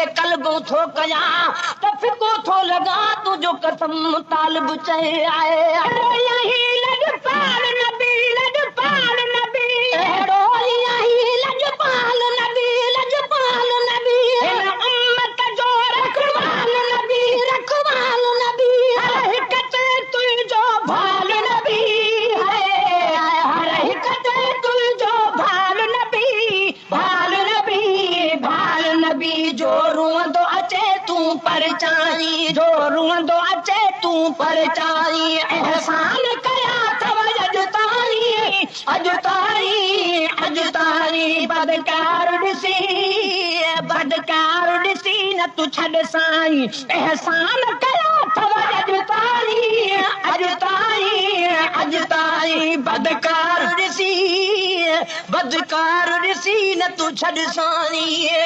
जे कल्बो थो कया त फिको थो लगा तुझो कसम तालिब चए आए यही लजपाल नबी अहिड़ो यही लजपाल नबी हिन उम्मत जो रखवाल नबी हर हिक ते तुंहिंजो भाल नबी हर हिक ते तुंहिंजो भाल नबी जो रुअंदो अचे तूं परचाई एहसान कया अथव अॼु ताईं बदकार ॾिसी न तूं छॾ साईं एहसान कया अथव अॼु ताईं बदकार ॾिसी न तूं छॾ साईं।